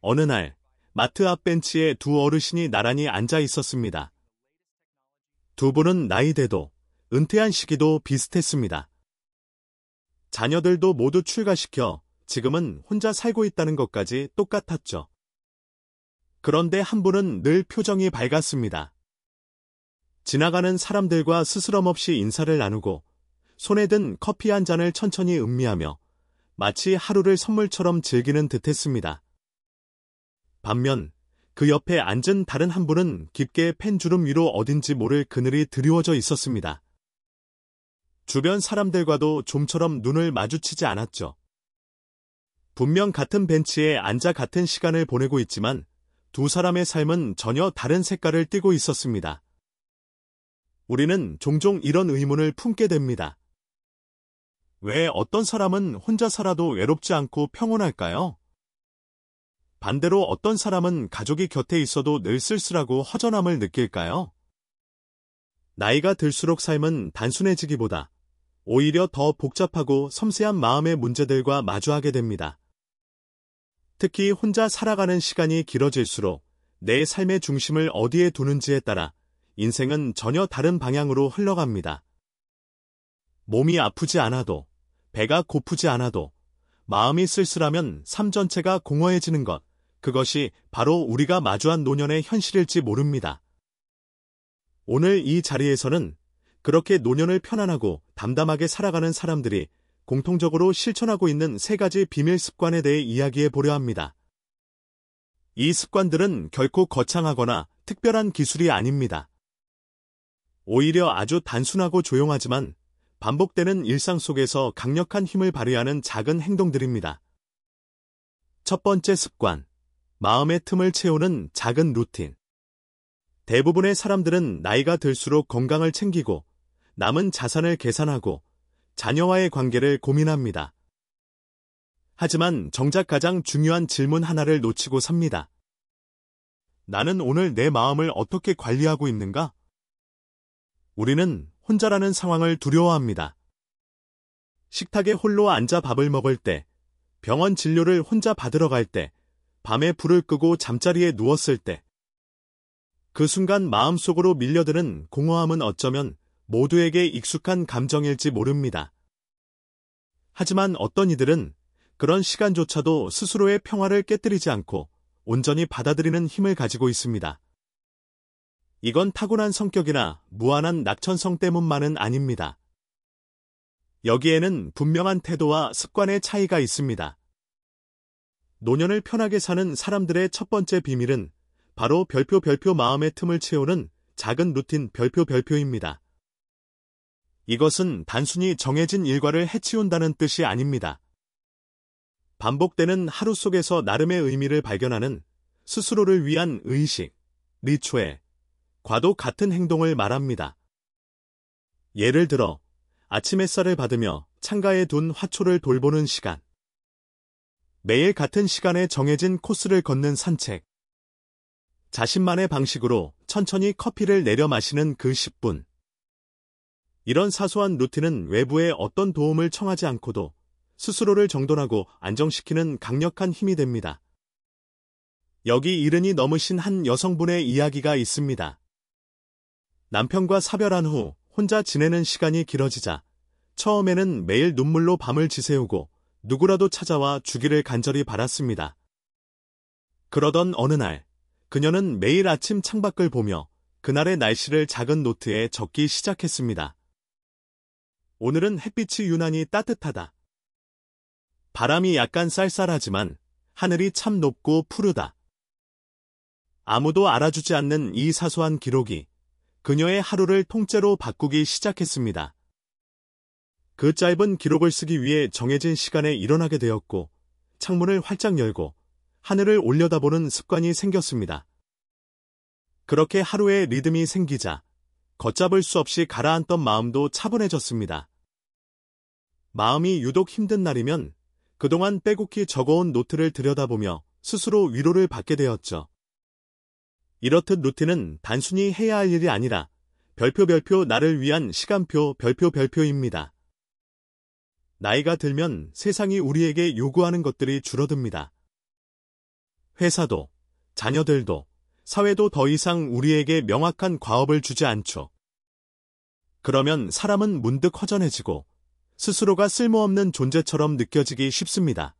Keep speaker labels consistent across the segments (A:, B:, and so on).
A: 어느 날 마트 앞 벤치에 두 어르신이 나란히 앉아 있었습니다. 두 분은 나이대도 은퇴한 시기도 비슷했습니다. 자녀들도 모두 출가시켜 지금은 혼자 살고 있다는 것까지 똑같았죠. 그런데 한 분은 늘 표정이 밝았습니다. 지나가는 사람들과 스스럼없이 인사를 나누고 손에 든 커피 한 잔을 천천히 음미하며 마치 하루를 선물처럼 즐기는 듯했습니다. 반면 그 옆에 앉은 다른 한 분은 깊게 펜주름 위로 어딘지 모를 그늘이 드리워져 있었습니다. 주변 사람들과도 좀처럼 눈을 마주치지 않았죠. 분명 같은 벤치에 앉아 같은 시간을 보내고 있지만 두 사람의 삶은 전혀 다른 색깔을 띠고 있었습니다. 우리는 종종 이런 의문을 품게 됩니다. 왜 어떤 사람은 혼자 살아도 외롭지 않고 평온할까요? 반대로 어떤 사람은 가족이 곁에 있어도 늘 쓸쓸하고 허전함을 느낄까요? 나이가 들수록 삶은 단순해지기보다 오히려 더 복잡하고 섬세한 마음의 문제들과 마주하게 됩니다. 특히 혼자 살아가는 시간이 길어질수록 내 삶의 중심을 어디에 두는지에 따라 인생은 전혀 다른 방향으로 흘러갑니다. 몸이 아프지 않아도, 배가 고프지 않아도, 마음이 쓸쓸하면 삶 전체가 공허해지는 것, 그것이 바로 우리가 마주한 노년의 현실일지 모릅니다. 오늘 이 자리에서는 그렇게 노년을 편안하고 담담하게 살아가는 사람들이 공통적으로 실천하고 있는 3가지 비밀 습관에 대해 이야기해 보려 합니다. 이 습관들은 결코 거창하거나 특별한 기술이 아닙니다. 오히려 아주 단순하고 조용하지만 반복되는 일상 속에서 강력한 힘을 발휘하는 작은 행동들입니다. 첫 번째 습관, 마음의 틈을 채우는 작은 루틴. 대부분의 사람들은 나이가 들수록 건강을 챙기고 남은 자산을 계산하고 자녀와의 관계를 고민합니다. 하지만 정작 가장 중요한 질문 하나를 놓치고 삽니다. 나는 오늘 내 마음을 어떻게 관리하고 있는가? 우리는 혼자라는 상황을 두려워합니다. 식탁에 홀로 앉아 밥을 먹을 때, 병원 진료를 혼자 받으러 갈 때, 밤에 불을 끄고 잠자리에 누웠을 때, 그 순간 마음속으로 밀려드는 공허함은 어쩌면 모두에게 익숙한 감정일지 모릅니다. 하지만 어떤 이들은 그런 시간조차도 스스로의 평화를 깨뜨리지 않고 온전히 받아들이는 힘을 가지고 있습니다. 이건 타고난 성격이나 무한한 낙천성 때문만은 아닙니다. 여기에는 분명한 태도와 습관의 차이가 있습니다. 노년을 편하게 사는 사람들의 첫 번째 비밀은 바로 별표 마음의 틈을 채우는 작은 루틴 별표입니다. 이것은 단순히 정해진 일과를 해치운다는 뜻이 아닙니다. 반복되는 하루 속에서 나름의 의미를 발견하는 스스로를 위한 의식, 리추얼, 과도 같은 행동을 말합니다. 예를 들어 아침 햇살을 받으며 창가에 둔 화초를 돌보는 시간, 매일 같은 시간에 정해진 코스를 걷는 산책, 자신만의 방식으로 천천히 커피를 내려 마시는 그 10분. 이런 사소한 루틴은 외부의 어떤 도움을 청하지 않고도 스스로를 정돈하고 안정시키는 강력한 힘이 됩니다. 여기 이른이 넘으신 한 여성분의 이야기가 있습니다. 남편과 사별한 후 혼자 지내는 시간이 길어지자 처음에는 매일 눈물로 밤을 지새우고 누구라도 찾아와 주기를 간절히 바랐습니다. 그러던 어느 날 그녀는 매일 아침 창밖을 보며 그날의 날씨를 작은 노트에 적기 시작했습니다. 오늘은 햇빛이 유난히 따뜻하다. 바람이 약간 쌀쌀하지만 하늘이 참 높고 푸르다. 아무도 알아주지 않는 이 사소한 기록이 그녀의 하루를 통째로 바꾸기 시작했습니다. 그 짧은 기록을 쓰기 위해 정해진 시간에 일어나게 되었고 창문을 활짝 열고 하늘을 올려다보는 습관이 생겼습니다. 그렇게 하루의 리듬이 생기자 걷잡을 수 없이 가라앉던 마음도 차분해졌습니다. 마음이 유독 힘든 날이면 그동안 빼곡히 적어온 노트를 들여다보며 스스로 위로를 받게 되었죠. 이렇듯 루틴은 단순히 해야 할 일이 아니라 별표 나를 위한 시간표 별표입니다. 나이가 들면 세상이 우리에게 요구하는 것들이 줄어듭니다. 회사도, 자녀들도, 사회도 더 이상 우리에게 명확한 과업을 주지 않죠. 그러면 사람은 문득 허전해지고 스스로가 쓸모없는 존재처럼 느껴지기 쉽습니다.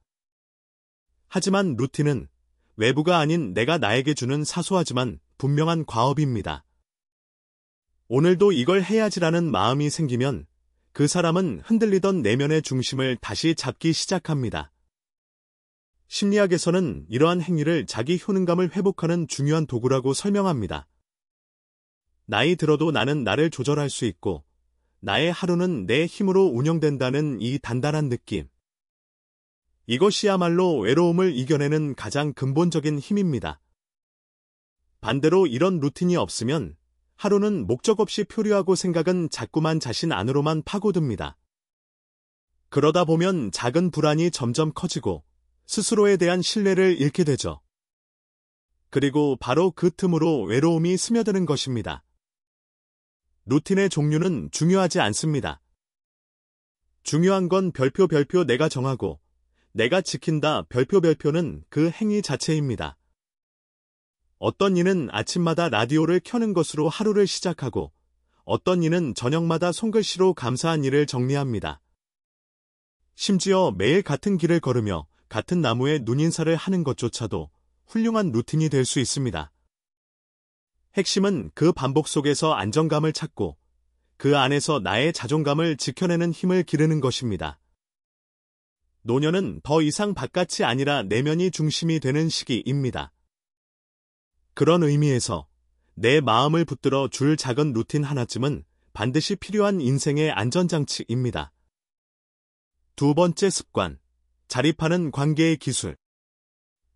A: 하지만 루틴은 외부가 아닌 내가 나에게 주는 사소하지만 분명한 과업입니다. 오늘도 이걸 해야지라는 마음이 생기면 그 사람은 흔들리던 내면의 중심을 다시 잡기 시작합니다. 심리학에서는 이러한 행위를 자기 효능감을 회복하는 중요한 도구라고 설명합니다. 나이 들어도 나는 나를 조절할 수 있고 나의 하루는 내 힘으로 운영된다는 이 단단한 느낌. 이것이야말로 외로움을 이겨내는 가장 근본적인 힘입니다. 반대로 이런 루틴이 없으면 하루는 목적 없이 표류하고 생각은 자꾸만 자신 안으로만 파고듭니다. 그러다 보면 작은 불안이 점점 커지고 스스로에 대한 신뢰를 잃게 되죠. 그리고 바로 그 틈으로 외로움이 스며드는 것입니다. 루틴의 종류는 중요하지 않습니다. 중요한 건 별표 내가 정하고 내가 지킨다 별표는 그 행위 자체입니다. 어떤 이는 아침마다 라디오를 켜는 것으로 하루를 시작하고 어떤 이는 저녁마다 손글씨로 감사한 일을 정리합니다. 심지어 매일 같은 길을 걸으며 같은 나무에 눈인사를 하는 것조차도 훌륭한 루틴이 될 수 있습니다. 핵심은 그 반복 속에서 안정감을 찾고 그 안에서 나의 자존감을 지켜내는 힘을 기르는 것입니다. 노년은 더 이상 바깥이 아니라 내면이 중심이 되는 시기입니다. 그런 의미에서 내 마음을 붙들어 줄 작은 루틴 하나쯤은 반드시 필요한 인생의 안전장치입니다. 두 번째 습관, 자립하는 관계의 기술.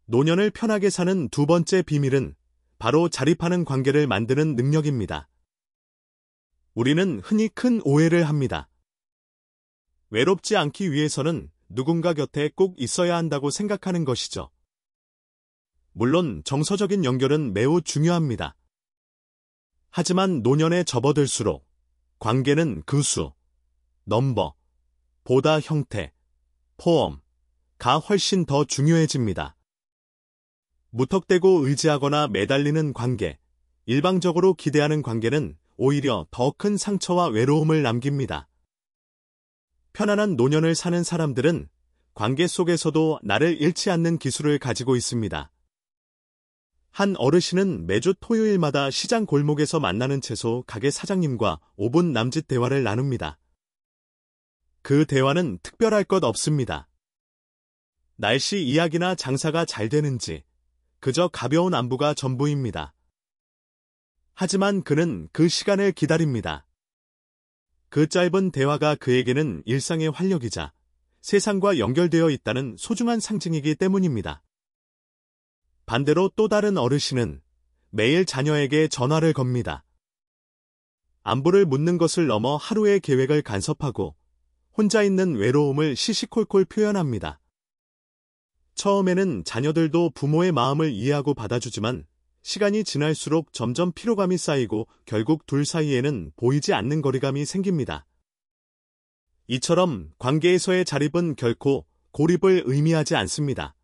A: 노년을 편하게 사는 두 번째 비밀은 바로 자립하는 관계를 만드는 능력입니다. 우리는 흔히 큰 오해를 합니다. 외롭지 않기 위해서는 누군가 곁에 꼭 있어야 한다고 생각하는 것이죠. 물론 정서적인 연결은 매우 중요합니다. 하지만 노년에 접어들수록 관계는 그 수, 넘버, 보다 형태, 포엄가 훨씬 더 중요해집니다. 무턱대고 의지하거나 매달리는 관계, 일방적으로 기대하는 관계는 오히려 더 큰 상처와 외로움을 남깁니다. 편안한 노년을 사는 사람들은 관계 속에서도 나를 잃지 않는 기술을 가지고 있습니다. 한 어르신은 매주 토요일마다 시장 골목에서 만나는 채소 가게 사장님과 5분 남짓 대화를 나눕니다. 그 대화는 특별할 것 없습니다. 날씨 이야기나 장사가 잘 되는지, 그저 가벼운 안부가 전부입니다. 하지만 그는 그 시간을 기다립니다. 그 짧은 대화가 그에게는 일상의 활력이자 세상과 연결되어 있다는 소중한 상징이기 때문입니다. 반대로 또 다른 어르신은 매일 자녀에게 전화를 겁니다. 안부를 묻는 것을 넘어 하루의 계획을 간섭하고 혼자 있는 외로움을 시시콜콜 표현합니다. 처음에는 자녀들도 부모의 마음을 이해하고 받아주지만 시간이 지날수록 점점 피로감이 쌓이고 결국 둘 사이에는 보이지 않는 거리감이 생깁니다. 이처럼 관계에서의 자립은 결코 고립을 의미하지 않습니다.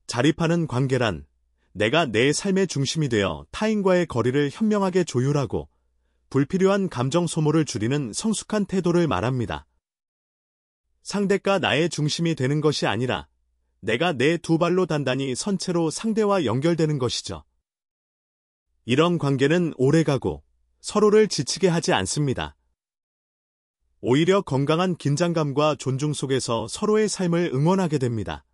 A: 자립하는 관계란 내가 내 삶의 중심이 되어 타인과의 거리를 현명하게 조율하고 불필요한 감정 소모를 줄이는 성숙한 태도를 말합니다. 상대가 나의 중심이 되는 것이 아니라 내가 내 두 발로 단단히 선 채로 상대와 연결되는 것이죠. 이런 관계는 오래가고 서로를 지치게 하지 않습니다. 오히려 건강한 긴장감과 존중 속에서 서로의 삶을 응원하게 됩니다.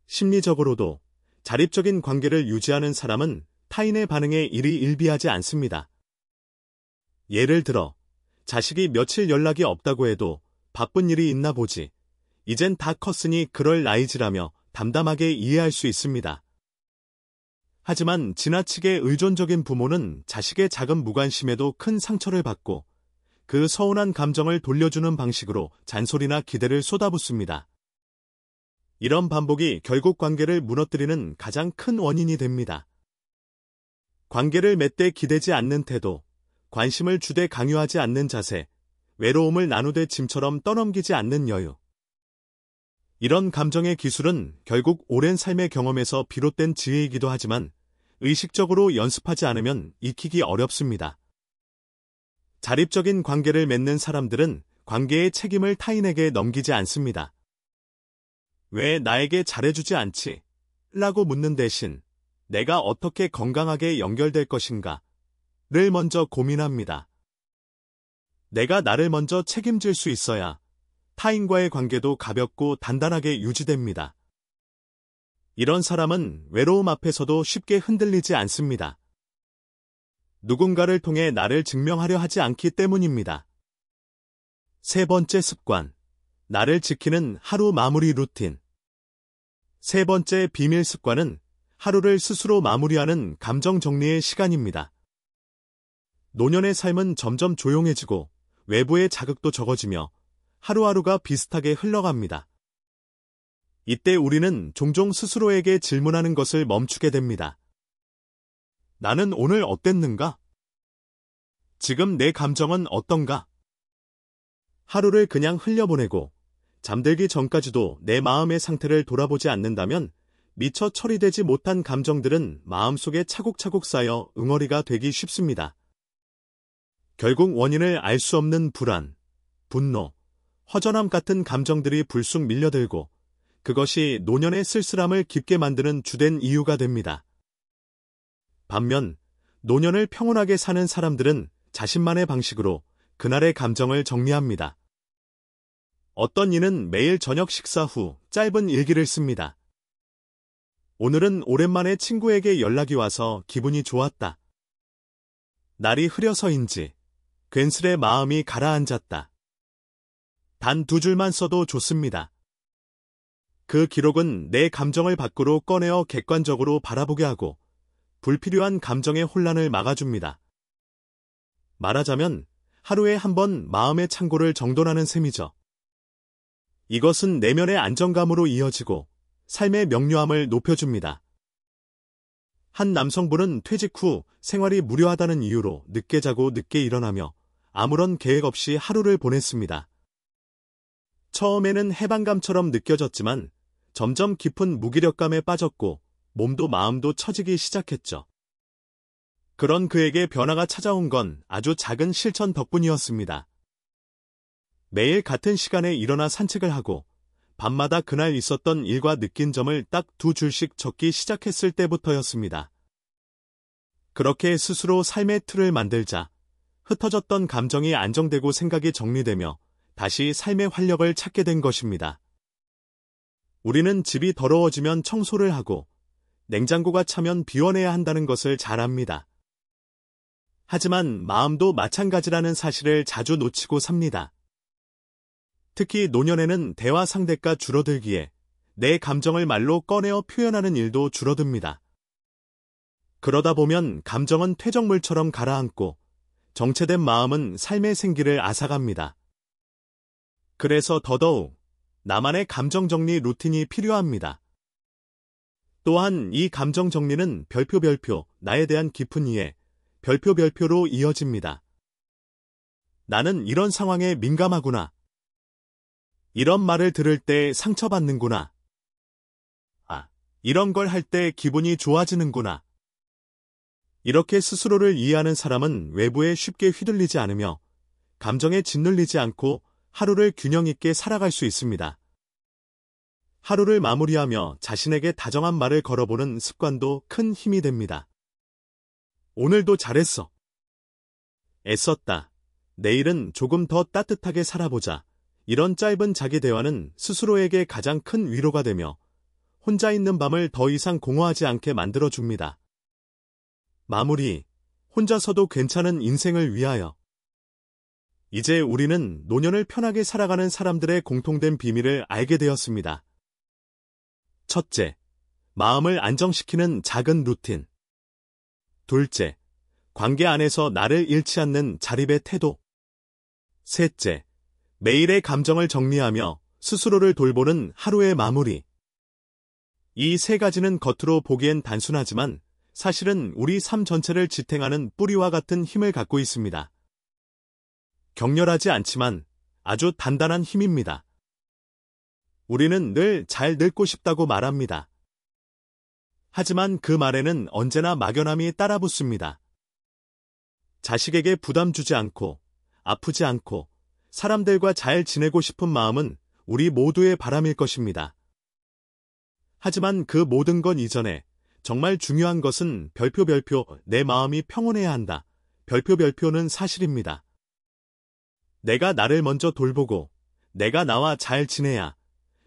A: 심리적으로도 자립적인 관계를 유지하는 사람은 타인의 반응에 이리 일비하지 않습니다. 예를 들어 자식이 며칠 연락이 없다고 해도 바쁜 일이 있나 보지. 이젠 다 컸으니 그럴 나이지라며 담담하게 이해할 수 있습니다. 하지만 지나치게 의존적인 부모는 자식의 작은 무관심에도 큰 상처를 받고 그 서운한 감정을 돌려주는 방식으로 잔소리나 기대를 쏟아붓습니다. 이런 반복이 결국 관계를 무너뜨리는 가장 큰 원인이 됩니다. 관계를 맺되 기대지 않는 태도, 관심을 주되 강요하지 않는 자세, 외로움을 나누되 짐처럼 떠넘기지 않는 여유. 이런 감정의 기술은 결국 오랜 삶의 경험에서 비롯된 지혜이기도 하지만 의식적으로 연습하지 않으면 익히기 어렵습니다. 자립적인 관계를 맺는 사람들은 관계의 책임을 타인에게 넘기지 않습니다. 왜 나에게 잘해주지 않지? 라고 묻는 대신 내가 어떻게 건강하게 연결될 것인가? 를 먼저 고민합니다. 내가 나를 먼저 책임질 수 있어야 타인과의 관계도 가볍고 단단하게 유지됩니다. 이런 사람은 외로움 앞에서도 쉽게 흔들리지 않습니다. 누군가를 통해 나를 증명하려 하지 않기 때문입니다. 세 번째 습관, 나를 지키는 하루 마무리 루틴. 세 번째 비밀 습관은 하루를 스스로 마무리하는 감정 정리의 시간입니다. 노년의 삶은 점점 조용해지고 외부의 자극도 적어지며 하루하루가 비슷하게 흘러갑니다. 이때 우리는 종종 스스로에게 질문하는 것을 멈추게 됩니다. 나는 오늘 어땠는가? 지금 내 감정은 어떤가? 하루를 그냥 흘려보내고 잠들기 전까지도 내 마음의 상태를 돌아보지 않는다면 미처 처리되지 못한 감정들은 마음속에 차곡차곡 쌓여 응어리가 되기 쉽습니다. 결국 원인을 알 수 없는 불안, 분노, 허전함 같은 감정들이 불쑥 밀려들고 그것이 노년의 쓸쓸함을 깊게 만드는 주된 이유가 됩니다. 반면 노년을 평온하게 사는 사람들은 자신만의 방식으로 그날의 감정을 정리합니다. 어떤 이는 매일 저녁 식사 후 짧은 일기를 씁니다. 오늘은 오랜만에 친구에게 연락이 와서 기분이 좋았다. 날이 흐려서인지 괜스레 마음이 가라앉았다. 단 2줄만 써도 좋습니다. 그 기록은 내 감정을 밖으로 꺼내어 객관적으로 바라보게 하고 불필요한 감정의 혼란을 막아줍니다. 말하자면 하루에 한 번 마음의 창고를 정돈하는 셈이죠. 이것은 내면의 안정감으로 이어지고 삶의 명료함을 높여줍니다. 한 남성분은 퇴직 후 생활이 무료하다는 이유로 늦게 자고 늦게 일어나며 아무런 계획 없이 하루를 보냈습니다. 처음에는 해방감처럼 느껴졌지만 점점 깊은 무기력감에 빠졌고 몸도 마음도 처지기 시작했죠. 그런 그에게 변화가 찾아온 건 아주 작은 실천 덕분이었습니다. 매일 같은 시간에 일어나 산책을 하고 밤마다 그날 있었던 일과 느낀 점을 딱 2줄씩 적기 시작했을 때부터였습니다. 그렇게 스스로 삶의 틀을 만들자 흩어졌던 감정이 안정되고 생각이 정리되며 다시 삶의 활력을 찾게 된 것입니다. 우리는 집이 더러워지면 청소를 하고 냉장고가 차면 비워내야 한다는 것을 잘 압니다. 하지만 마음도 마찬가지라는 사실을 자주 놓치고 삽니다. 특히 노년에는 대화 상대가 줄어들기에 내 감정을 말로 꺼내어 표현하는 일도 줄어듭니다. 그러다 보면 감정은 퇴적물처럼 가라앉고 정체된 마음은 삶의 생기를 앗아갑니다. 그래서 더더욱 나만의 감정 정리 루틴이 필요합니다. 또한 이 감정 정리는 별표 나에 대한 깊은 이해 별표로 이어집니다. 나는 이런 상황에 민감하구나. 이런 말을 들을 때 상처받는구나. 이런 걸 할 때 기분이 좋아지는구나. 이렇게 스스로를 이해하는 사람은 외부에 쉽게 휘둘리지 않으며 감정에 짓눌리지 않고 하루를 균형 있게 살아갈 수 있습니다. 하루를 마무리하며 자신에게 다정한 말을 걸어보는 습관도 큰 힘이 됩니다. 오늘도 잘했어. 애썼다. 내일은 조금 더 따뜻하게 살아보자. 이런 짧은 자기 대화는 스스로에게 가장 큰 위로가 되며 혼자 있는 밤을 더 이상 공허하지 않게 만들어줍니다. 마무리, 혼자서도 괜찮은 인생을 위하여. 이제 우리는 노년을 편하게 살아가는 사람들의 공통된 비밀을 알게 되었습니다. 첫째, 마음을 안정시키는 작은 루틴. 둘째, 관계 안에서 나를 잃지 않는 자립의 태도. 셋째, 매일의 감정을 정리하며 스스로를 돌보는 하루의 마무리. 이 세 가지는 겉으로 보기엔 단순하지만 사실은 우리 삶 전체를 지탱하는 뿌리와 같은 힘을 갖고 있습니다. 격렬하지 않지만 아주 단단한 힘입니다. 우리는 늘 잘 늙고 싶다고 말합니다. 하지만 그 말에는 언제나 막연함이 따라붙습니다. 자식에게 부담 주지 않고, 아프지 않고, 사람들과 잘 지내고 싶은 마음은 우리 모두의 바람일 것입니다. 하지만 그 모든 것 이전에 정말 중요한 것은 별표 내 마음이 평온해야 한다. 별표는 사실입니다. 내가 나를 먼저 돌보고 내가 나와 잘 지내야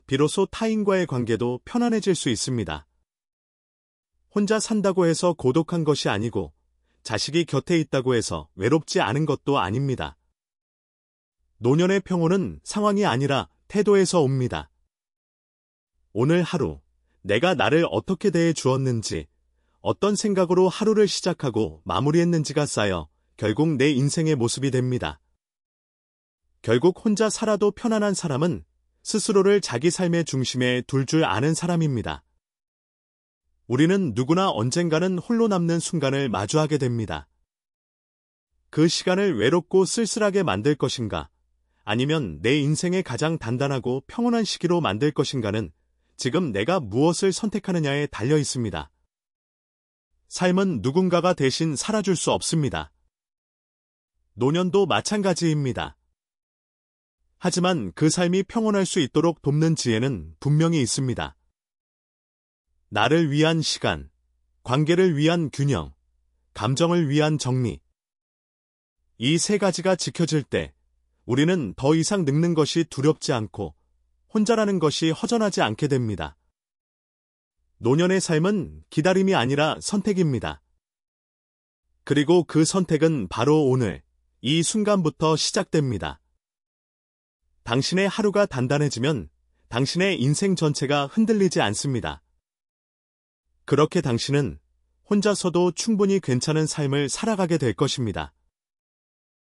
A: 비로소 타인과의 관계도 편안해질 수 있습니다. 혼자 산다고 해서 고독한 것이 아니고 자식이 곁에 있다고 해서 외롭지 않은 것도 아닙니다. 노년의 평온은 상황이 아니라 태도에서 옵니다. 오늘 하루 내가 나를 어떻게 대해 주었는지, 어떤 생각으로 하루를 시작하고 마무리했는지가 쌓여 결국 내 인생의 모습이 됩니다. 결국 혼자 살아도 편안한 사람은 스스로를 자기 삶의 중심에 둘 줄 아는 사람입니다. 우리는 누구나 언젠가는 홀로 남는 순간을 마주하게 됩니다. 그 시간을 외롭고 쓸쓸하게 만들 것인가, 아니면 내 인생의 가장 단단하고 평온한 시기로 만들 것인가는 지금 내가 무엇을 선택하느냐에 달려 있습니다. 삶은 누군가가 대신 살아줄 수 없습니다. 노년도 마찬가지입니다. 하지만 그 삶이 평온할 수 있도록 돕는 지혜는 분명히 있습니다. 나를 위한 시간, 관계를 위한 균형, 감정을 위한 정리. 이 세 가지가 지켜질 때 우리는 더 이상 늙는 것이 두렵지 않고 혼자라는 것이 허전하지 않게 됩니다. 노년의 삶은 기다림이 아니라 선택입니다. 그리고 그 선택은 바로 오늘, 이 순간부터 시작됩니다. 당신의 하루가 단단해지면 당신의 인생 전체가 흔들리지 않습니다. 그렇게 당신은 혼자서도 충분히 괜찮은 삶을 살아가게 될 것입니다.